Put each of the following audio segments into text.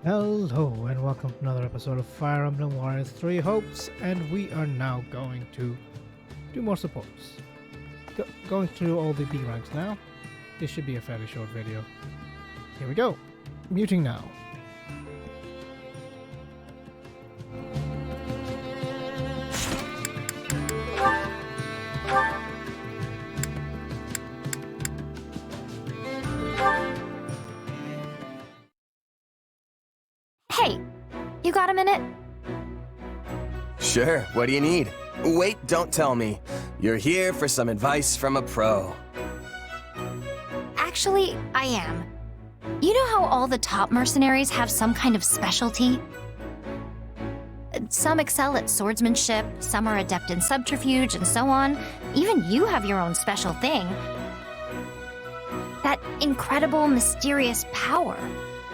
Hello and welcome to another episode of Fire Emblem Warriors 3 Hopes, and we are now going to do more supports. Going through all the B ranks now. This should be a fairly short video. Here we go. Muting now. Hey, you got a minute? Sure, what do you need? Wait, don't tell me. You're here for some advice from a pro. Actually, I am. You know how all the top mercenaries have some kind of specialty? Some excel at swordsmanship, some are adept in subterfuge, and so on. Even you have your own special thing. That incredible, mysterious power.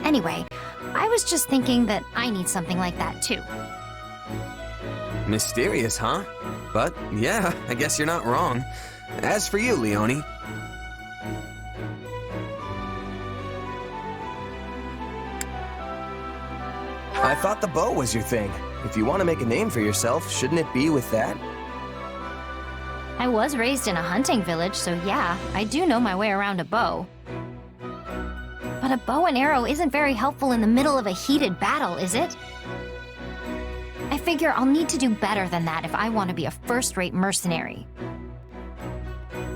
Anyway, I was just thinking that I need something like that too. Mysterious, huh? But yeah, I guess you're not wrong. As for you, Leone, I thought the bow was your thing. If you want to make a name for yourself, shouldn't it be with that? I was raised in a hunting village, so yeah, I do know my way around a bow. But a bow and arrow isn't very helpful in the middle of a heated battle, is it? I figure I'll need to do better than that if I want to be a first-rate mercenary.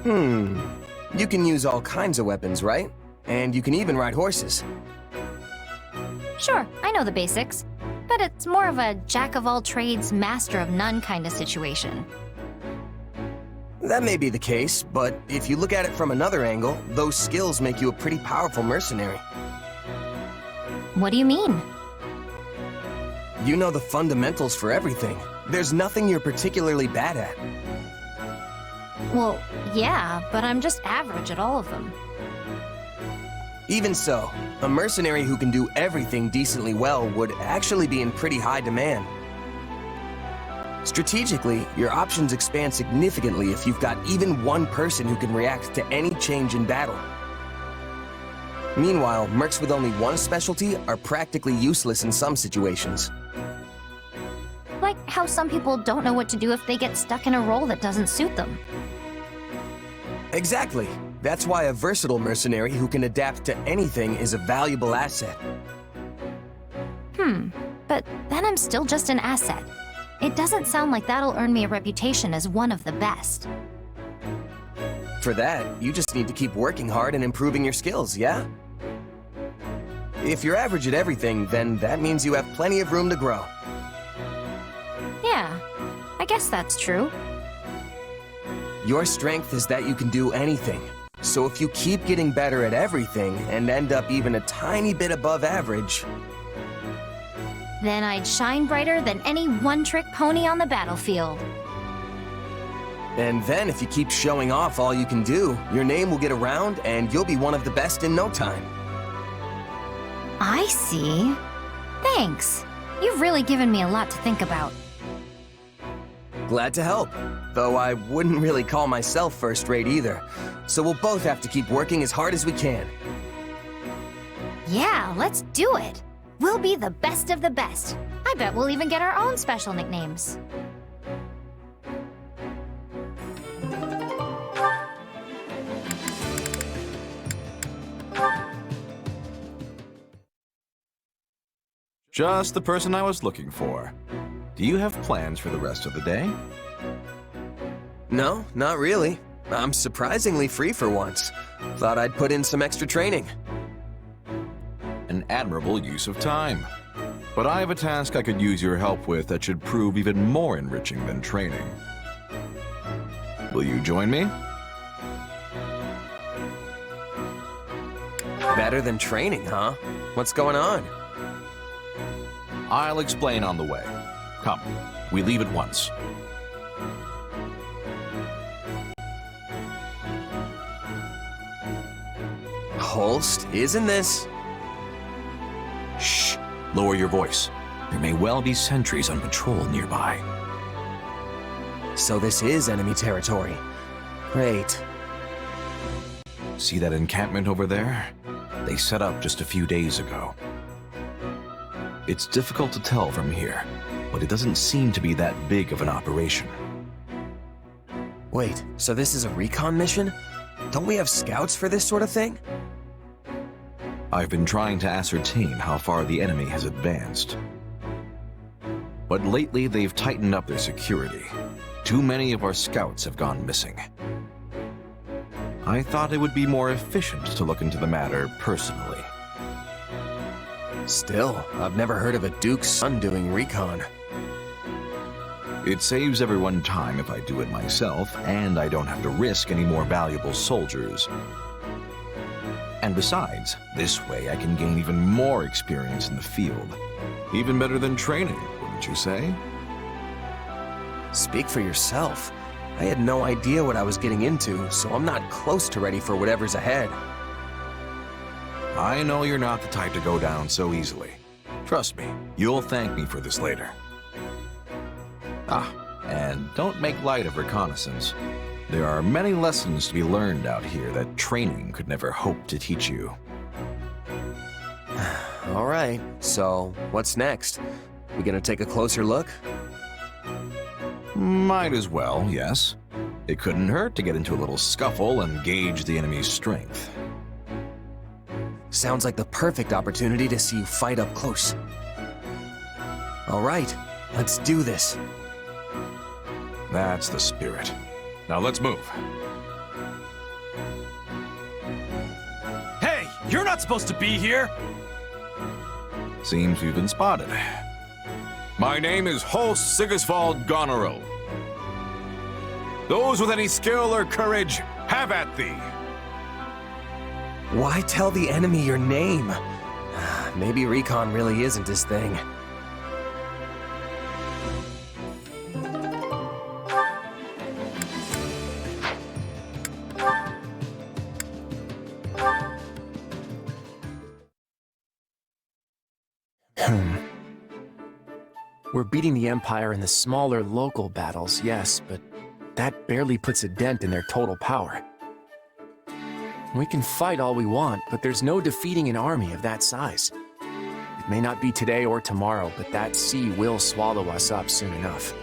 You can use all kinds of weapons, right? And you can even ride horses. Sure, I know the basics, but it's more of a jack-of-all-trades, master-of-none kind of situation. That may be the case, but if you look at it from another angle, those skills make you a pretty powerful mercenary. What do you mean? You know the fundamentals for everything. There's nothing you're particularly bad at. Well, yeah, but I'm just average at all of them. Even so, a mercenary who can do everything decently well would actually be in pretty high demand. Strategically, your options expand significantly if you've got even one person who can react to any change in battle. Meanwhile, mercs with only one specialty are practically useless in some situations. Like how some people don't know what to do if they get stuck in a role that doesn't suit them. Exactly. That's why a versatile mercenary who can adapt to anything is a valuable asset. But then I'm still just an asset. It doesn't sound like that'll earn me a reputation as one of the best. For that, you just need to keep working hard and improving your skills, yeah? If you're average at everything, then that means you have plenty of room to grow. Yeah, I guess that's true. Your strength is that you can do anything. So if you keep getting better at everything and end up even a tiny bit above average, Then I'd shine brighter than any one-trick pony on the battlefield. and then if you keep showing off all you can do, your name will get around and you'll be one of the best in no time. I see. Thanks. You've really given me a lot to think about. Glad to help, though I wouldn't really call myself first-rate either. So we'll both have to keep working as hard as we can. Yeah, let's do it. We'll be the best of the best. I bet we'll even get our own special nicknames. Just the person I was looking for. Do you have plans for the rest of the day? No, not really. I'm surprisingly free for once. Thought I'd put in some extra training. An admirable use of time. But I have a task I could use your help with that should prove even more enriching than training. Will you join me? Better than training, huh? What's going on? I'll explain on the way. Come, we leave at once. Holst, isn't this? Shh! Lower your voice. There may well be sentries on patrol nearby. So this is enemy territory. Great. See that encampment over there? They set up just a few days ago. It's difficult to tell from here, but it doesn't seem to be that big of an operation. Wait, so this is a recon mission? Don't we have scouts for this sort of thing? I've been trying to ascertain how far the enemy has advanced. But lately they've tightened up their security. Too many of our scouts have gone missing. I thought it would be more efficient to look into the matter personally. Still, I've never heard of a Duke's son doing recon. It saves everyone time if I do it myself, and I don't have to risk any more valuable soldiers. And besides, this way I can gain even more experience in the field. Even better than training, wouldn't you say? Speak for yourself. I had no idea what I was getting into, so I'm not close to ready for whatever's ahead. I know you're not the type to go down so easily. Trust me, you'll thank me for this later. And don't make light of reconnaissance. There are many lessons to be learned out here that training could never hope to teach you. All right, so what's next? We gonna take a closer look? Might as well, yes. It couldn't hurt to get into a little scuffle and gauge the enemy's strength. Sounds like the perfect opportunity to see you fight up close. All right, let's do this. That's the spirit. Now let's move. Hey, you're not supposed to be here! Seems we've been spotted. My name is Host Sigisvald Goneril. Those with any skill or courage, have at thee. Why tell the enemy your name? Maybe recon really isn't his thing. We're beating the Empire in the smaller local battles, yes, but that barely puts a dent in their total power. We can fight all we want, but there's no defeating an army of that size. It may not be today or tomorrow, but that sea will swallow us up soon enough.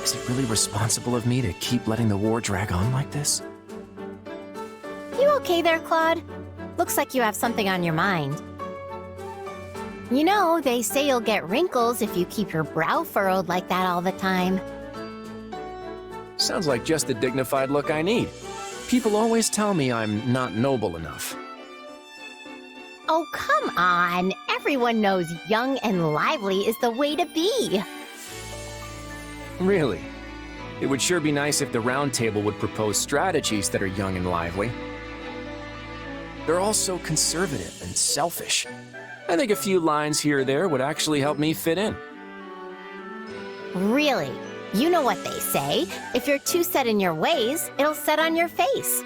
Is it really responsible of me to keep letting the war drag on like this? You okay there, Claude? Looks like you have something on your mind. You know, they say you'll get wrinkles if you keep your brow furrowed like that all the time. Sounds like just the dignified look I need. People always tell me I'm not noble enough. Oh, come on. Everyone knows young and lively is the way to be. Really? It would sure be nice if the Round Table would propose strategies that are young and lively. They're all so conservative and selfish. I think a few lines here or there would actually help me fit in. Really? You know what they say. If you're too set in your ways, it'll set on your face.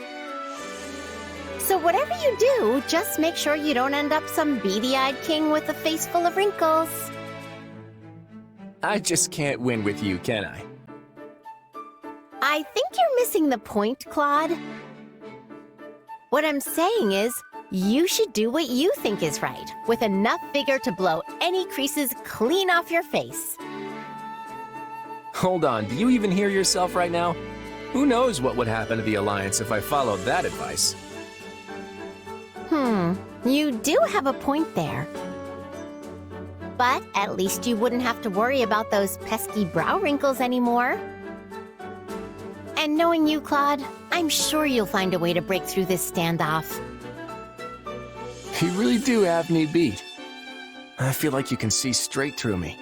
So whatever you do, just make sure you don't end up some beady-eyed king with a face full of wrinkles. I just can't win with you, can I? I think you're missing the point, Claude. What I'm saying is, you should do what you think is right, with enough vigor to blow any creases clean off your face. Hold on, do you even hear yourself right now? Who knows what would happen to the Alliance if I followed that advice? You do have a point there. But at least you wouldn't have to worry about those pesky brow wrinkles anymore. And knowing you, Claude, I'm sure you'll find a way to break through this standoff. You really do have me beat. I feel like you can see straight through me.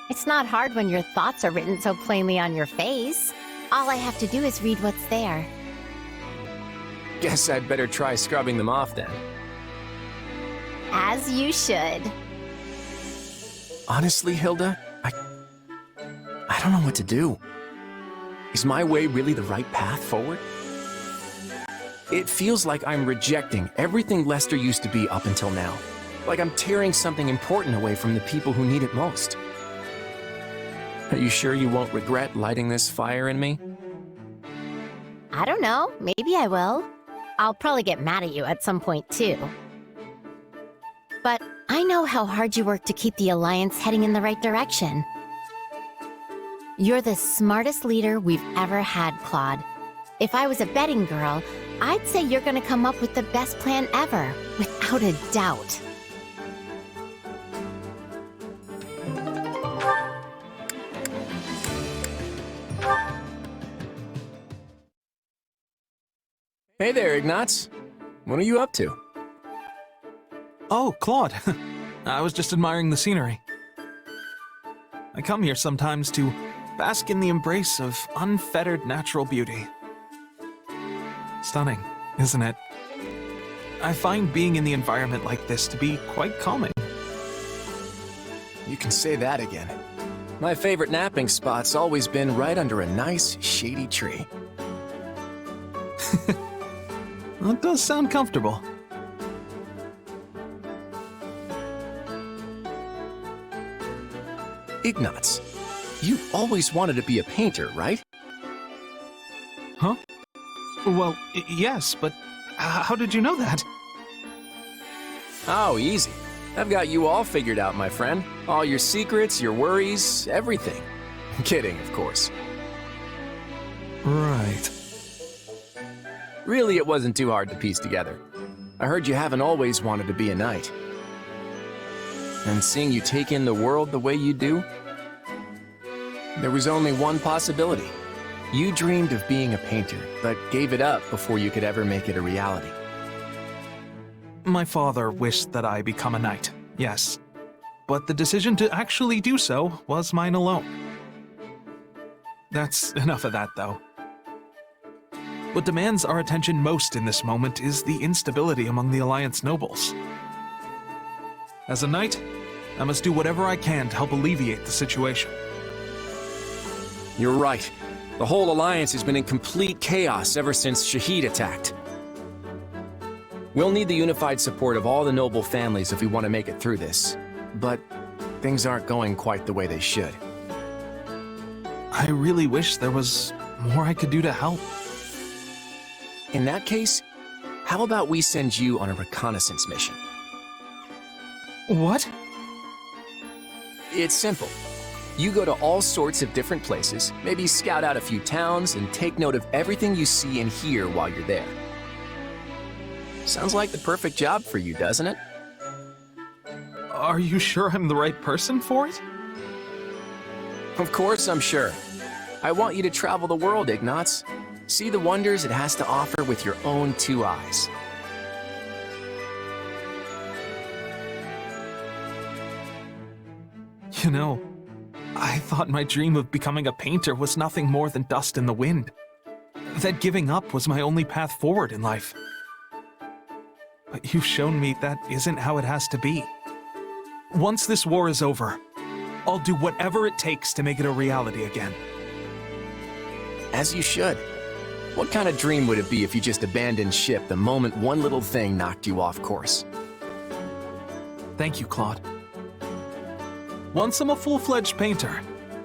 It's not hard when your thoughts are written so plainly on your face. All I have to do is read what's there. Guess I'd better try scrubbing them off then. As you should. Honestly, Hilda, I don't know what to do. Is my way really the right path forward? It feels like I'm rejecting everything Lester used to be up until now. Like I'm tearing something important away from the people who need it most. Are you sure you won't regret lighting this fire in me? I don't know. Maybe I will. I'll probably get mad at you at some point, too. But I know how hard you work to keep the Alliance heading in the right direction. You're the smartest leader we've ever had, Claude. If I was a betting girl, I'd say you're gonna come up with the best plan ever, without a doubt. Hey there, Ignatz. What are you up to? Oh, Claude. I was just admiring the scenery. I come here sometimes to bask in the embrace of unfettered natural beauty. Stunning, isn't it? I find being in the environment like this to be quite calming. You can say that again. My favorite napping spot's always been right under a nice, shady tree. That does sound comfortable. Ignatz, you always wanted to be a painter, right? Huh? Well, yes, but how did you know that? Oh, easy. I've got you all figured out, my friend. All your secrets, your worries, everything. Kidding, of course. Right. Really, it wasn't too hard to piece together. I heard you haven't always wanted to be a knight. And seeing you take in the world the way you do, there was only one possibility. You dreamed of being a painter, but gave it up before you could ever make it a reality. My father wished that I become a knight, yes. But the decision to actually do so was mine alone. That's enough of that, though. What demands our attention most in this moment is the instability among the Alliance nobles. As a knight, I must do whatever I can to help alleviate the situation. You're right. The whole Alliance has been in complete chaos ever since Shahid attacked. We'll need the unified support of all the noble families if we want to make it through this. But things aren't going quite the way they should. I really wish there was more I could do to help. In that case, how about we send you on a reconnaissance mission? What? It's simple. You go to all sorts of different places, maybe scout out a few towns, and take note of everything you see and hear while you're there. Sounds like the perfect job for you, doesn't it? Are you sure I'm the right person for it? Of course I'm sure. I want you to travel the world, Ignatz. See the wonders it has to offer with your own two eyes. You know, I thought my dream of becoming a painter was nothing more than dust in the wind. That giving up was my only path forward in life. But you've shown me that isn't how it has to be. Once this war is over, I'll do whatever it takes to make it a reality again. As you should. What kind of dream would it be if you just abandoned ship the moment one little thing knocked you off course? Thank you, Claude. Once I'm a full-fledged painter,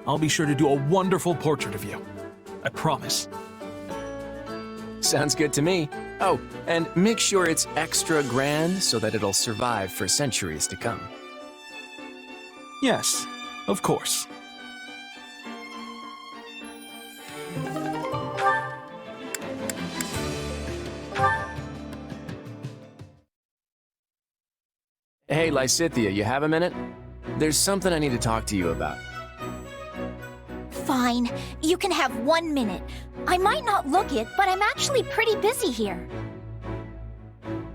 I'll be sure to do a wonderful portrait of you. I promise. Sounds good to me. Oh, and make sure it's extra grand so that it'll survive for centuries to come. Yes, of course. Hey, Lysithea, you have a minute? There's something I need to talk to you about. Fine. You can have 1 minute. I might not look it, but I'm actually pretty busy here.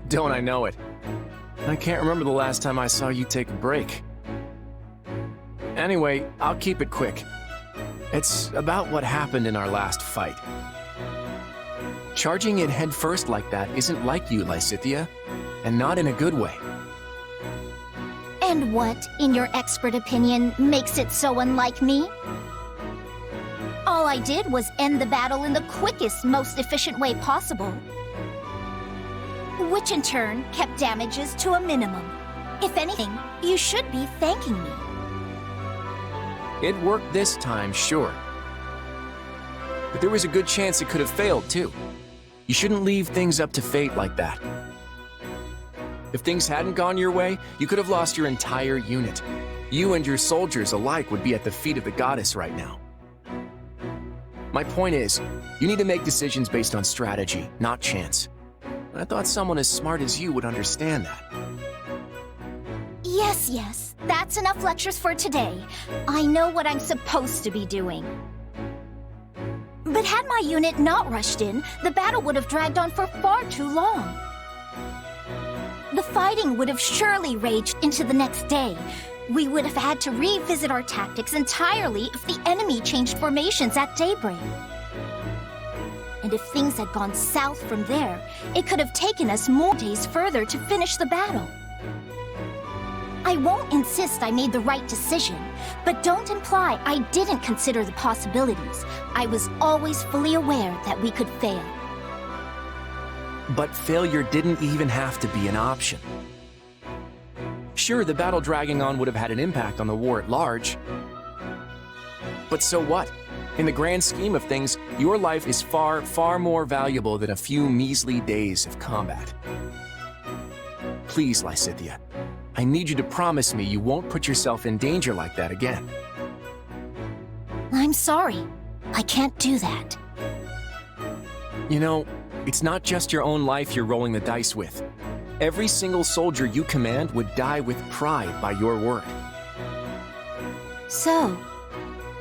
Don't I know it? I can't remember the last time I saw you take a break. Anyway, I'll keep it quick. It's about what happened in our last fight. Charging it headfirst like that isn't like you, Lysithea, and not in a good way. And what, in your expert opinion, makes it so unlike me? All I did was end the battle in the quickest, most efficient way possible. Which in turn kept damages to a minimum. If anything, you should be thanking me. It worked this time, sure. But there was a good chance it could have failed, too. You shouldn't leave things up to fate like that. If things hadn't gone your way, you could have lost your entire unit. You and your soldiers alike would be at the feet of the goddess right now. My point is, you need to make decisions based on strategy, not chance. I thought someone as smart as you would understand that. Yes, that's enough lectures for today. I know what I'm supposed to be doing. But had my unit not rushed in, the battle would have dragged on for far too long. The fighting would have surely raged into the next day. We would have had to revisit our tactics entirely if the enemy changed formations at daybreak. And if things had gone south from there, it could have taken us more days further to finish the battle. I won't insist I made the right decision, but don't imply I didn't consider the possibilities. I was always fully aware that we could fail. But failure didn't even have to be an option. Sure, the battle dragging on would have had an impact on the war at large. But so what? In the grand scheme of things, your life is far, far more valuable than a few measly days of combat. Please, Lysithea, I need you to promise me you won't put yourself in danger like that again. I'm sorry. I can't do that. You know, it's not just your own life you're rolling the dice with. Every single soldier you command would die with pride by your word. So,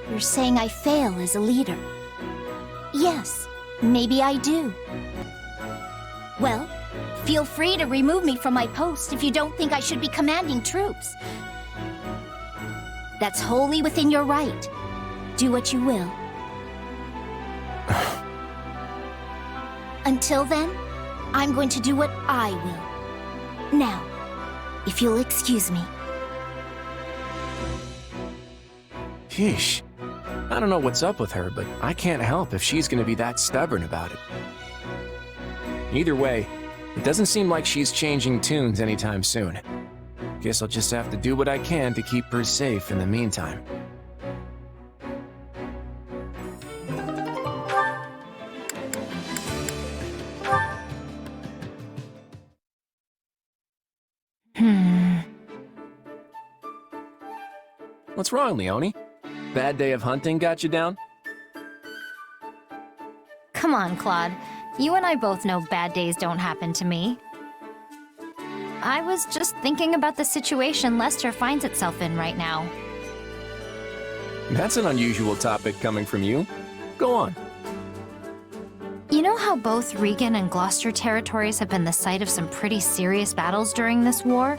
you're saying I fail as a leader? Yes, maybe I do. Well, feel free to remove me from my post if you don't think I should be commanding troops. That's wholly within your right. Do what you will. Until then, I'm going to do what I will. Now, if you'll excuse me. Yeesh. I don't know what's up with her, but I can't help if she's gonna be that stubborn about it. Either way, it doesn't seem like she's changing tunes anytime soon. Guess I'll just have to do what I can to keep her safe in the meantime. What's wrong, Leone? Bad day of hunting got you down? Come on, Claude. You and I both know bad days don't happen to me. I was just thinking about the situation Lester finds itself in right now. That's an unusual topic coming from you. Go on. You know how both Regan and Gloucester territories have been the site of some pretty serious battles during this war?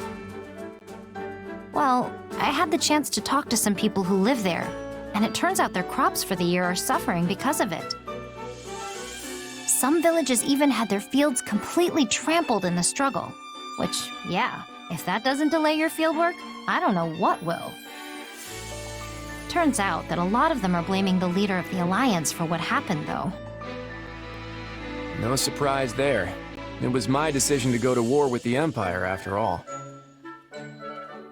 Well, I had the chance to talk to some people who live there, and it turns out their crops for the year are suffering because of it. Some villages even had their fields completely trampled in the struggle, which, yeah, if that doesn't delay your fieldwork, I don't know what will. Turns out that a lot of them are blaming the leader of the Alliance for what happened, though. No surprise there. It was my decision to go to war with the Empire, after all.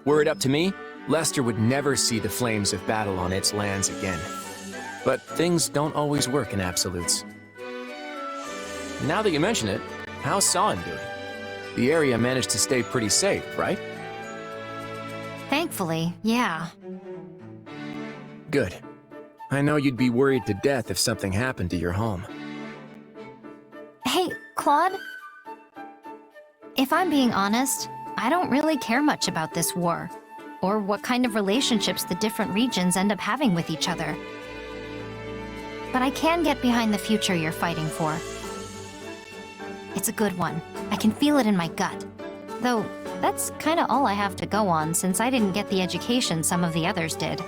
Were it up to me, Lester would never see the flames of battle on its lands again. But things don't always work in absolutes. Now that you mention it, how's San doing? The area managed to stay pretty safe, right? Thankfully, yeah. Good. I know you'd be worried to death if something happened to your home. Hey, Claude? If I'm being honest, I don't really care much about this war, or what kind of relationships the different regions end up having with each other. But I can get behind the future you're fighting for. It's a good one. I can feel it in my gut. Though, that's kinda all I have to go on since I didn't get the education some of the others did.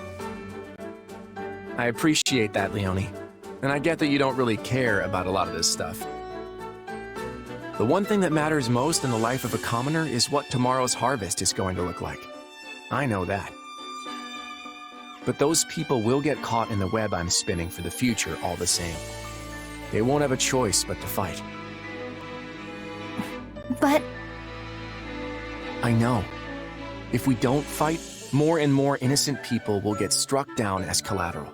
I appreciate that, Leone. And I get that you don't really care about a lot of this stuff. The one thing that matters most in the life of a commoner is what tomorrow's harvest is going to look like. I know that. But those people will get caught in the web I'm spinning for the future all the same. They won't have a choice but to fight. But... I know. If we don't fight, more and more innocent people will get struck down as collateral.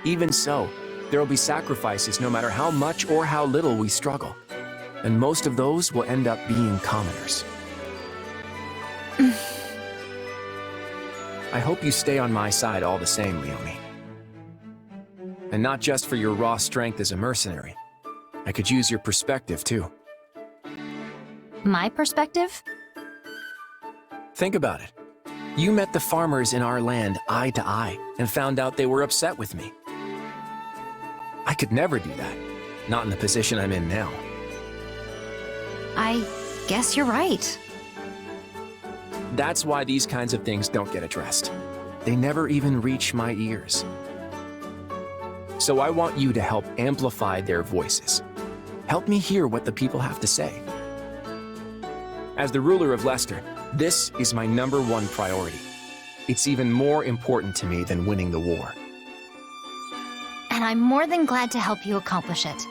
Even so, there will be sacrifices no matter how much or how little we struggle. and most of those will end up being commoners. I hope you stay on my side all the same, Leonie. And not just for your raw strength as a mercenary. I could use your perspective, too. My perspective? Think about it. You met the farmers in our land eye to eye and found out they were upset with me. I could never do that. Not in the position I'm in now. I guess you're right. That's why these kinds of things don't get addressed. They never even reach my ears. So I want you to help amplify their voices. Help me hear what the people have to say. As the ruler of Leicester, this is my #1 priority. It's even more important to me than winning the war. And I'm more than glad to help you accomplish it.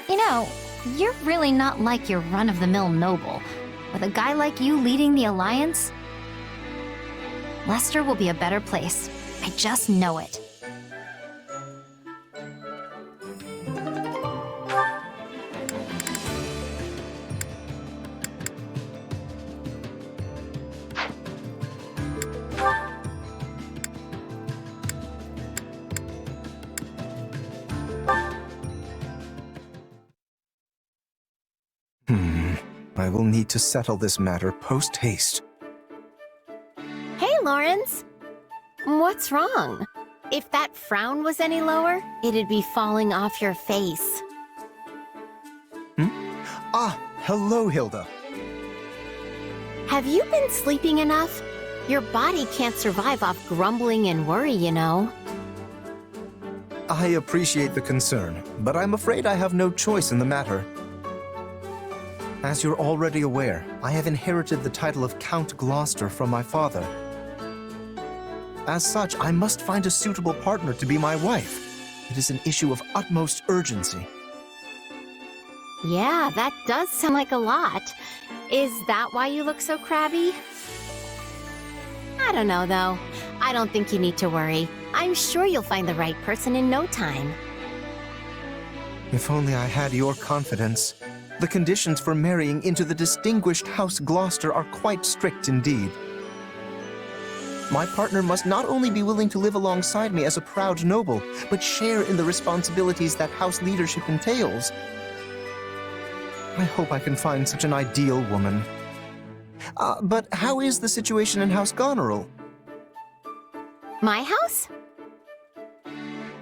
You know, you're really not like your run-of-the-mill noble. With a guy like you leading the Alliance, Leicester will be a better place. I just know it. I will need to settle this matter post-haste. Hey, Lawrence. What's wrong? If that frown was any lower, it'd be falling off your face. Ah, hello, Hilda. Have you been sleeping enough? Your body can't survive off grumbling and worry, you know. I appreciate the concern, but I'm afraid I have no choice in the matter. As you're already aware, I have inherited the title of Count Gloucester from my father. As such, I must find a suitable partner to be my wife. It is an issue of utmost urgency. Yeah, that does sound like a lot. Is that why you look so crabby? I don't know, though. I don't think you need to worry. I'm sure you'll find the right person in no time. If only I had your confidence. The conditions for marrying into the distinguished House Gloucester are quite strict indeed. My partner must not only be willing to live alongside me as a proud noble, but share in the responsibilities that house leadership entails. I hope I can find such an ideal woman. But how is the situation in House Goneril? My house?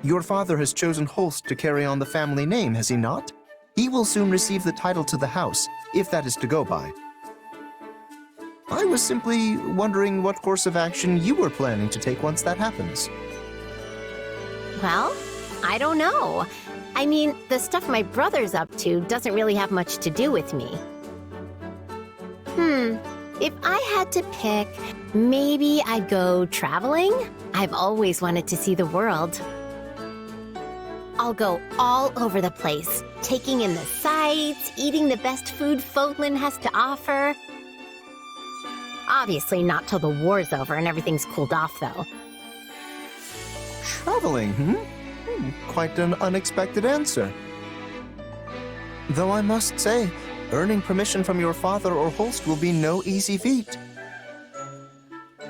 Your father has chosen Holst to carry on the family name, has he not? He will soon receive the title to the house, if that is to go by. I was simply wondering what course of action you were planning to take once that happens. Well, I don't know. I mean, the stuff my brother's up to doesn't really have much to do with me. If I had to pick, maybe I'd go traveling? I've always wanted to see the world. I'll go all over the place, taking in the sights, eating the best food Fodlan has to offer. Obviously not till the war's over and everything's cooled off, though. Traveling, Quite an unexpected answer. Though I must say, earning permission from your father or Holst will be no easy feat.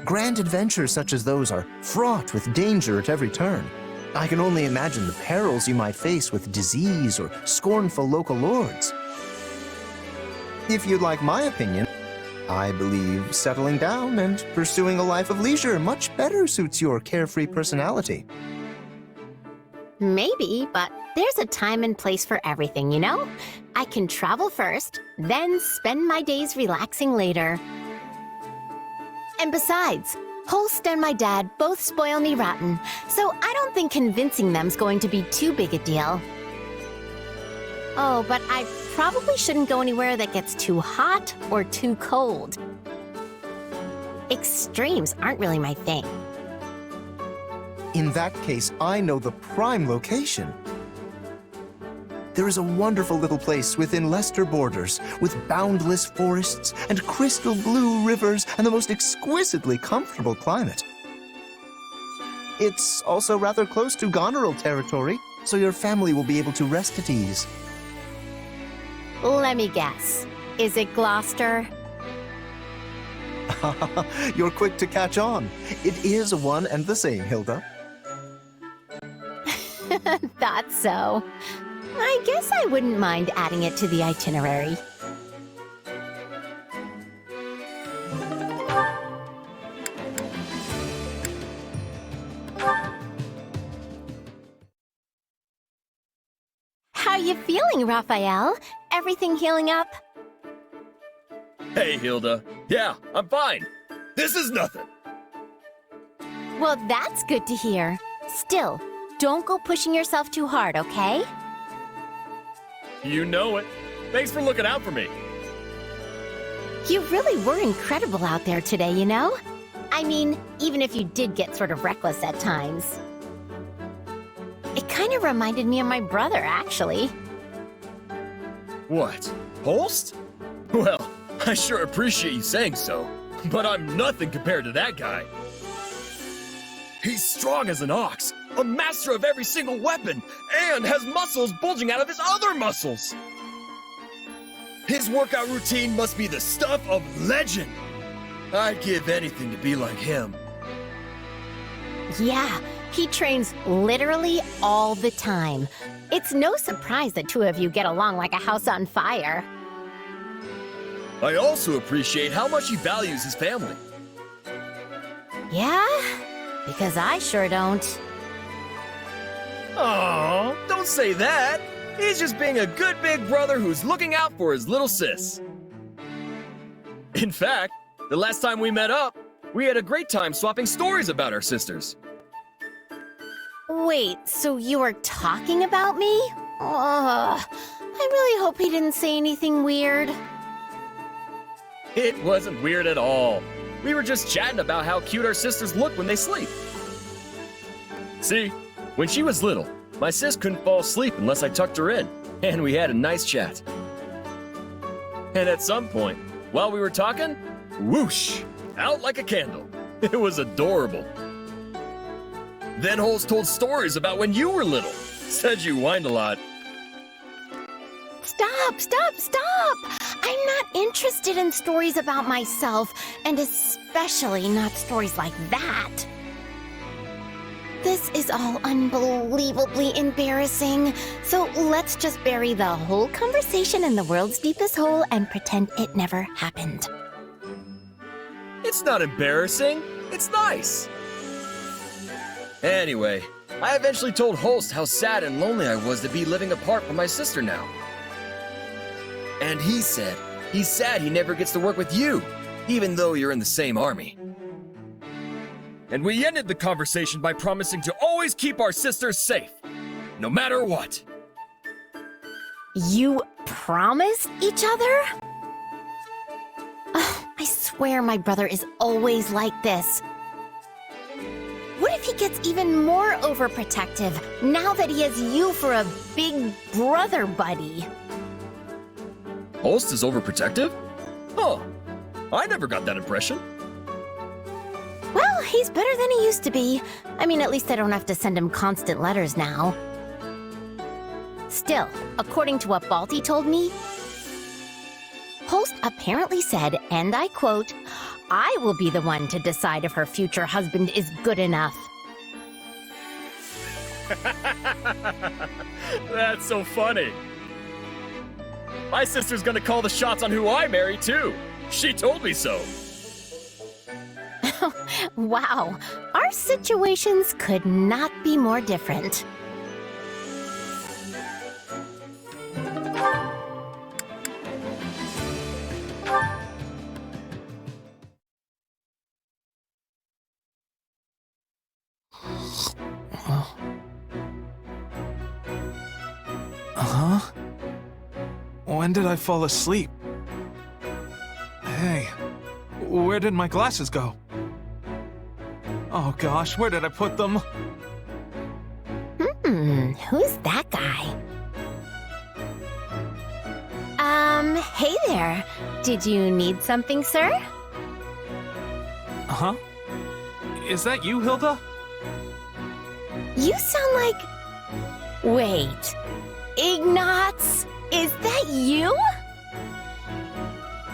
Grand adventures such as those are fraught with danger at every turn. I can only imagine the perils you might face with disease or scornful local lords. If you'd like my opinion, I believe settling down and pursuing a life of leisure much better suits your carefree personality. Maybe, but there's a time and place for everything, you know? I can travel first, then spend my days relaxing later. And besides, Holst and my dad both spoil me rotten, so I don't think convincing them's going to be too big a deal. Oh, but I probably shouldn't go anywhere that gets too hot or too cold. Extremes aren't really my thing. In that case, I know the prime location. There is a wonderful little place within Leicester borders, with boundless forests and crystal blue rivers and the most exquisitely comfortable climate. It's also rather close to Goneril territory, so your family will be able to rest at ease. Let me guess. Is it Gloucester? You're quick to catch on. It is one and the same, Hilda. Thought so. I guess I wouldn't mind adding it to the itinerary. How you feeling, Raphael? Everything healing up? Hey, Hilda. Yeah, I'm fine. This is nothing. Well, that's good to hear. Still, don't go pushing yourself too hard, okay? You know it. Thanks for looking out for me. You really were incredible out there today, you know? I mean, even if you did get sort of reckless at times. It kind of reminded me of my brother, actually. What? Holst? Well, I sure appreciate you saying so, but I'm nothing compared to that guy. He's strong as an ox, a master of every single weapon, and has muscles bulging out of his other muscles. His workout routine must be the stuff of legend. I'd give anything to be like him. Yeah, he trains literally all the time. It's no surprise the two of you get along like a house on fire. I also appreciate how much he values his family. Yeah? Because I sure don't. Aw, don't say that. He's just being a good big brother who's looking out for his little sis. In fact, the last time we met up, we had a great time swapping stories about our sisters. Wait, so you were talking about me? Ugh, I really hope he didn't say anything weird. It wasn't weird at all. We were just chatting about how cute our sisters look when they sleep. See, when she was little, my sis couldn't fall asleep unless I tucked her in, and we had a nice chat. And at some point, while we were talking, whoosh, out like a candle. It was adorable. Then Holst told stories about when you were little. Said you whined a lot. Stop, stop, stop! I'm not interested in stories about myself, and especially not stories like that. This is all unbelievably embarrassing, so let's just bury the whole conversation in the world's deepest hole and pretend it never happened. It's not embarrassing. It's nice. Anyway, I eventually told Holst how sad and lonely I was to be living apart from my sister now. And he said he's sad he never gets to work with you, even though you're in the same army. And we ended the conversation by promising to always keep our sisters safe, no matter what. You promised each other? Oh, I swear my brother is always like this. What if he gets even more overprotective now that he has you for a big brother buddy? Holst is overprotective? Huh. I never got that impression. Well, he's better than he used to be. I mean, at least I don't have to send him constant letters now. Still, according to what Balti told me, Holst apparently said, and I quote, "I will be the one to decide if her future husband is good enough." That's so funny. My sister's gonna call the shots on who I marry, too. She told me so. Wow, our situations could not be more different. Huh? When did I fall asleep? Hey, where did my glasses go? Oh gosh, where did I put them? Who's that guy? Hey there. Did you need something, sir? Huh? Is that you, Hilda? You sound like... Wait. Ignatz? Is that you?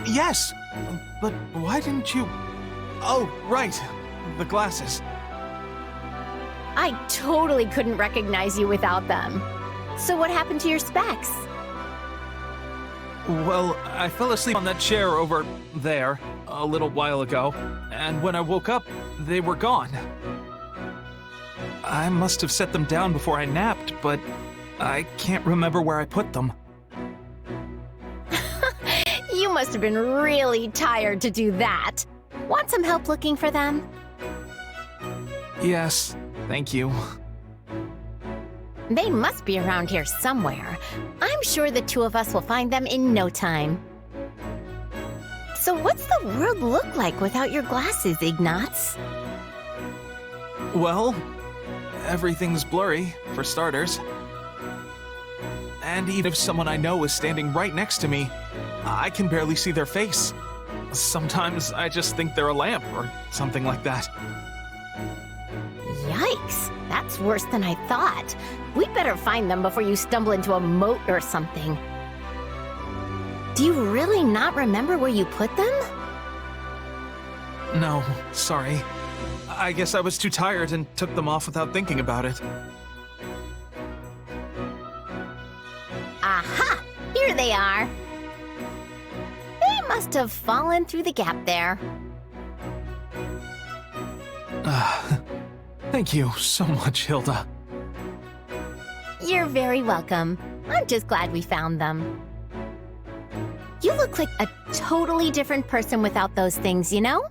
Yes, but why didn't you... Oh, right, the glasses. I totally couldn't recognize you without them. So what happened to your specs? Well, I fell asleep on that chair over there a little while ago, and when I woke up, they were gone. I must have set them down before I napped, but I can't remember where I put them. You must have been really tired to do that. Want some help looking for them? Yes, thank you. They must be around here somewhere. I'm sure the two of us will find them in no time. So what's the world look like without your glasses, Ignatz? Well, everything's blurry, for starters. And even if someone I know is standing right next to me, I can barely see their face. Sometimes I just think they're a lamp or something like that. Yikes, that's worse than I thought. We'd better find them before you stumble into a moat or something. Do you really not remember where you put them? No, sorry. I guess I was too tired and took them off without thinking about it. Aha! Here they are. They must have fallen through the gap there. Thank you so much, Hilda. You're very welcome. I'm just glad we found them. You look like a totally different person without those things, you know?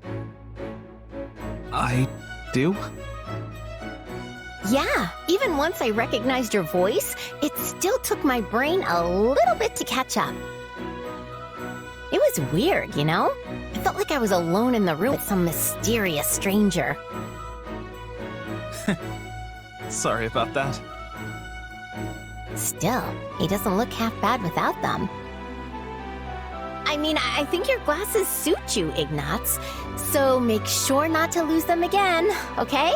I do? Yeah, even once I recognized your voice, it still took my brain a little bit to catch up. It was weird, you know? I felt like I was alone in the room with some mysterious stranger. Sorry about that. Still, he doesn't look half bad without them. I mean, I think your glasses suit you, Ignatz. So make sure not to lose them again, okay?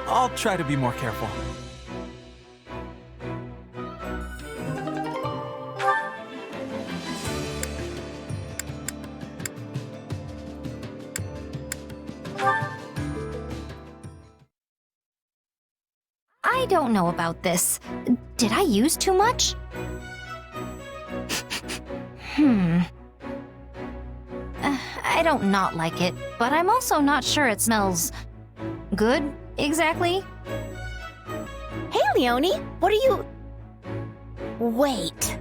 I'll try to be more careful. I don't know about this. Did I use too much? I don't not like it, but I'm also not sure it smells good, exactly. Hey, Leonie, what are you... Wait.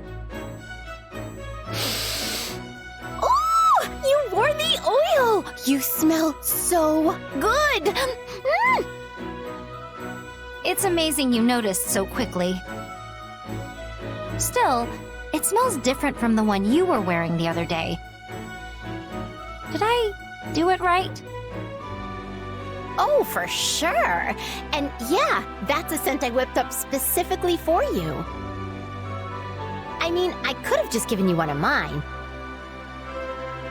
Oh, you wore the oil! You smell so good! Mm. It's amazing you noticed so quickly. Still, it smells different from the one you were wearing the other day. Did I do it right? Oh, for sure. And yeah, that's a scent I whipped up specifically for you. I mean, I could have just given you one of mine.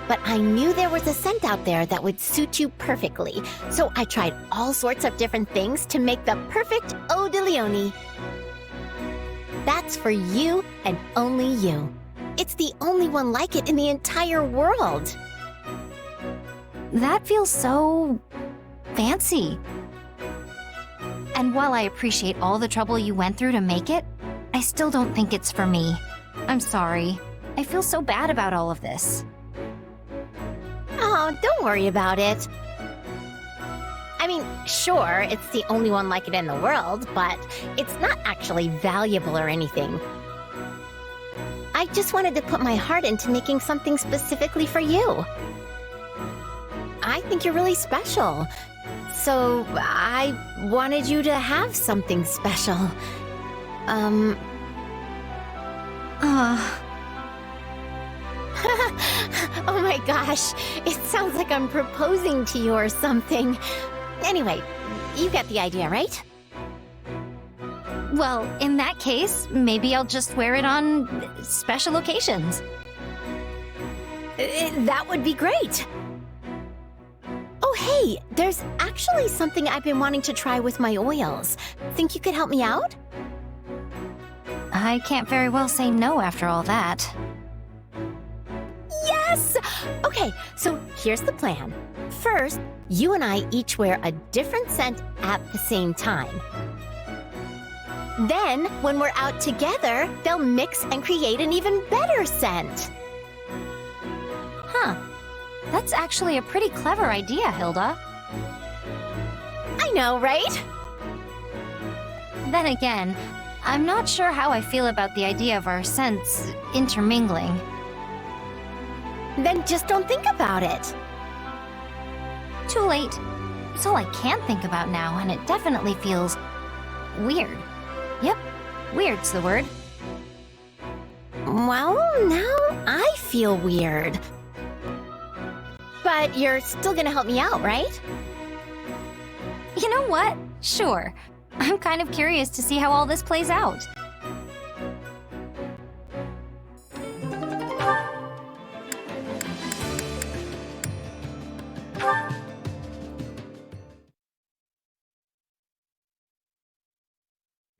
But I knew there was a scent out there that would suit you perfectly. So I tried all sorts of different things to make the perfect Eau de Leonie. That's for you and only you. It's the only one like it in the entire world. That feels so... fancy. And while I appreciate all the trouble you went through to make it, I still don't think it's for me. I'm sorry. I feel so bad about all of this. Oh, don't worry about it. I mean, sure, it's the only one like it in the world, but it's not actually valuable or anything. I just wanted to put my heart into making something specifically for you. I think you're really special. So I wanted you to have something special. Oh my gosh, it sounds like I'm proposing to you or something. Anyway, you get the idea, right? Well, in that case, maybe I'll just wear it on special occasions. That would be great. Oh, hey, there's actually something I've been wanting to try with my oils. Think you could help me out? I can't very well say no after all that. Yes! Okay, so here's the plan. First, you and I each wear a different scent at the same time. Then, when we're out together, they'll mix and create an even better scent. Huh. That's actually a pretty clever idea, Hilda. I know, right? Then again, I'm not sure how I feel about the idea of our scents intermingling. Then just don't think about it. Too late. It's all I can think about now, and it definitely feels weird. Yep, weird's the word. Well, now I feel weird. But you're still gonna help me out, right? You know what? Sure. I'm kind of curious to see how all this plays out.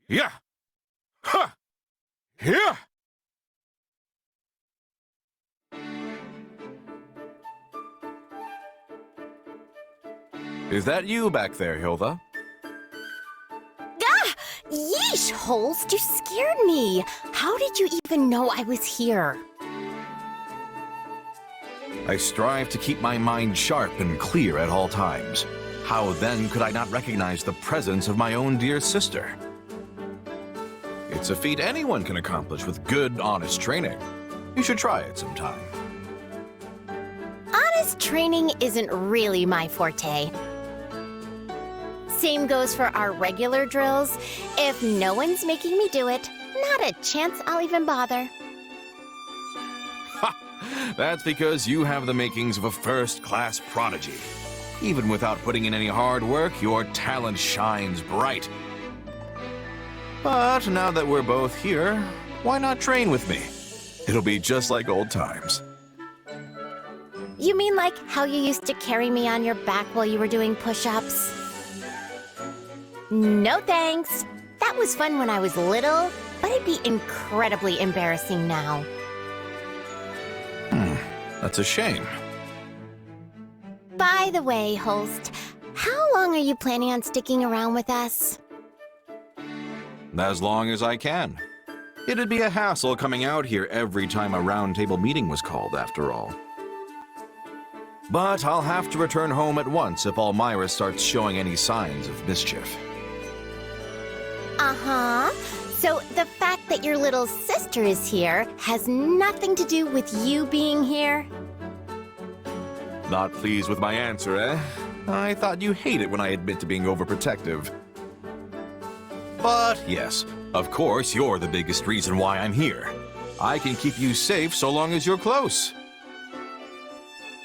Yeah! Ha! Yeah! Is that you back there, Hilda? Ah! Yeesh, Holst, you scared me. How did you even know I was here? I strive to keep my mind sharp and clear at all times. How then could I not recognize the presence of my own dear sister? It's a feat anyone can accomplish with good, honest training. You should try it sometime. Honest training isn't really my forte. Same goes for our regular drills. If no one's making me do it, not a chance I'll even bother. Ha! That's because you have the makings of a first-class prodigy. Even without putting in any hard work, your talent shines bright. But now that we're both here, why not train with me? It'll be just like old times. You mean like how you used to carry me on your back while you were doing push-ups? No thanks. That was fun when I was little, but it'd be incredibly embarrassing now. That's a shame. By the way, Holst, how long are you planning on sticking around with us? As long as I can. It'd be a hassle coming out here every time a roundtable meeting was called, after all. But I'll have to return home at once if Almyra starts showing any signs of mischief. Uh-huh. So the fact that your little sister is here has nothing to do with you being here? Not pleased with my answer, eh? I thought you hate it when I admit to being overprotective. But yes, of course you're the biggest reason why I'm here. I can keep you safe so long as you're close.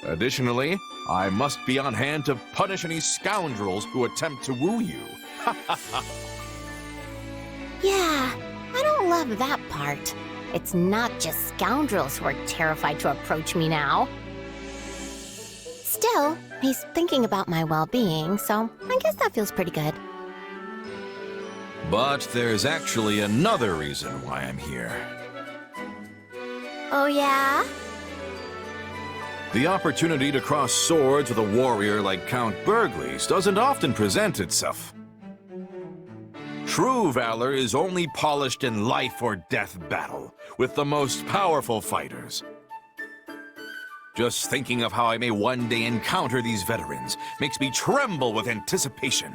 Additionally, I must be on hand to punish any scoundrels who attempt to woo you. Yeah, I don't love that part. It's not just scoundrels who are terrified to approach me now. Still, he's thinking about my well-being, so I guess that feels pretty good. But there's actually another reason why I'm here. Oh yeah? The opportunity to cross swords with a warrior like Count Burgles doesn't often present itself. True valor is only polished in life or death battle, with the most powerful fighters. Just thinking of how I may one day encounter these veterans makes me tremble with anticipation.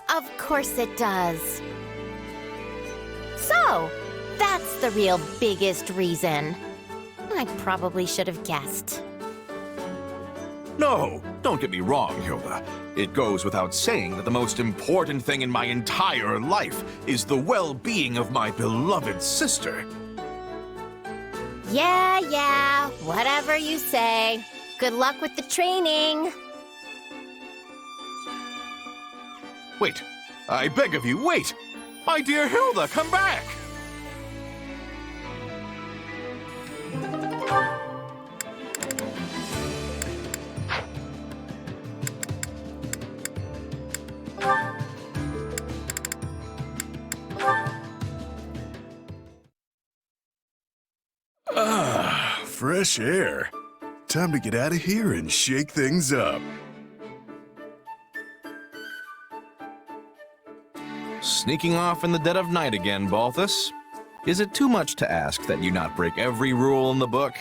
Of course it does. So, that's the real biggest reason. I probably should have guessed. No, don't get me wrong, Hilda. It goes without saying that the most important thing in my entire life is the well-being of my beloved sister. Yeah, whatever you say. Good luck with the training. Wait, I beg of you, wait! My dear Hilda, come back! fresh air. Time to get out of here and shake things up. Sneaking off in the dead of night again, Balthus. Is it too much to ask that you not break every rule in the book?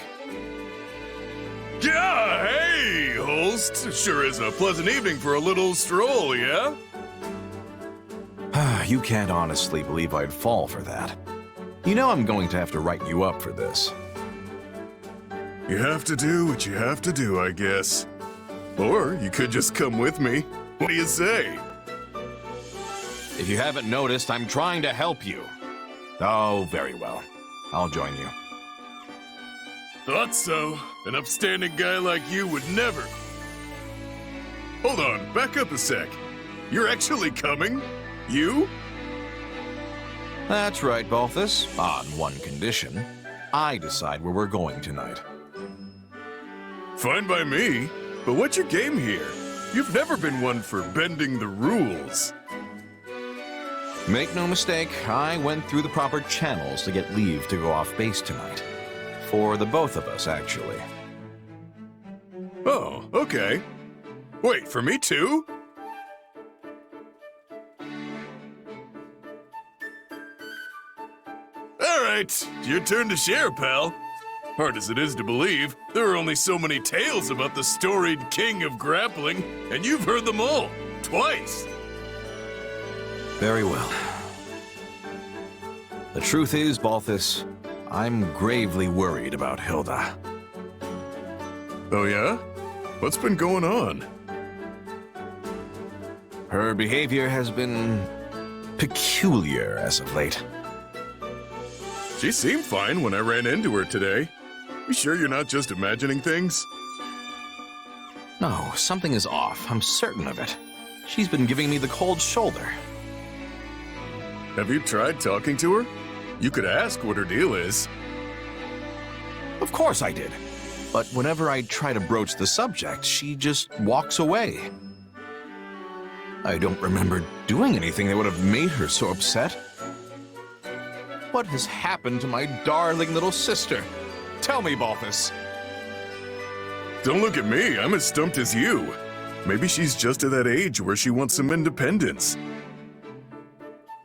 Yeah, hey, Holst. Sure is a pleasant evening for a little stroll, yeah? You can't honestly believe I'd fall for that. You know I'm going to have to write you up for this. You have to do what you have to do, I guess. Or you could just come with me. What do you say? If you haven't noticed, I'm trying to help you. Oh, very well. I'll join you. Thought so. An upstanding guy like you would never. Hold on, back up a sec. You're actually coming? You? That's right, Balthus. On one condition. I decide where we're going tonight. Fine by me. But what's your game here? You've never been one for bending the rules. Make no mistake, I went through the proper channels to get leave to go off base tonight. For the both of us, actually. Oh, okay. Wait, for me too? Alright, your turn to share, pal. Hard as it is to believe, there are only so many tales about the storied king of grappling, and you've heard them all, twice. Very well. The truth is, Balthus, I'm gravely worried about Hilda. Oh yeah? What's been going on? Her behavior has been peculiar as of late. She seemed fine when I ran into her today. You sure you're not just imagining things? No, something is off. I'm certain of it. She's been giving me the cold shoulder. Have you tried talking to her? You could ask what her deal is. Of course I did. But whenever I try to broach the subject, she just walks away. I don't remember doing anything that would have made her so upset. What has happened to my darling little sister? Tell me, Balthus. Don't look at me, I'm as stumped as you. Maybe she's just at that age where she wants some independence.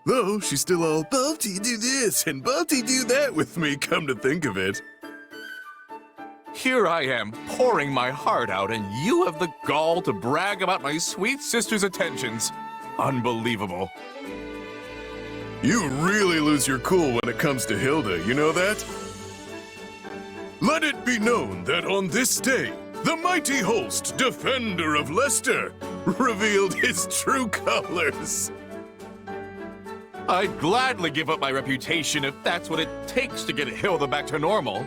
Though she's still all, Balti do this and Balti do that with me, come to think of it. Here I am, pouring my heart out, and you have the gall to brag about my sweet sister's attentions. Unbelievable. You really lose your cool when it comes to Hilda, you know that? Let it be known that on this day, the mighty Holst, defender of Leicester, revealed his true colors. I'd gladly give up my reputation if that's what it takes to get Hilda back to normal.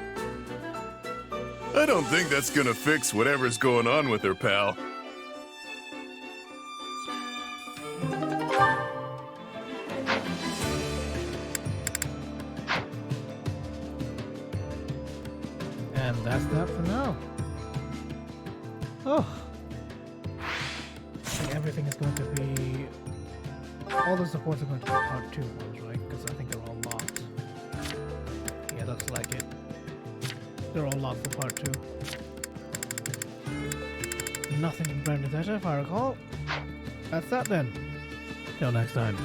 I don't think that's gonna fix whatever's going on with her, pal. And that's that for now. Oh. I think everything is going to be... All the supports are going to be part 2 ones, right? Because I think they're all locked. Yeah, looks like it. They're all locked for part 2. Nothing in Brandon Thatcher, if I recall. That's that then. Till next time.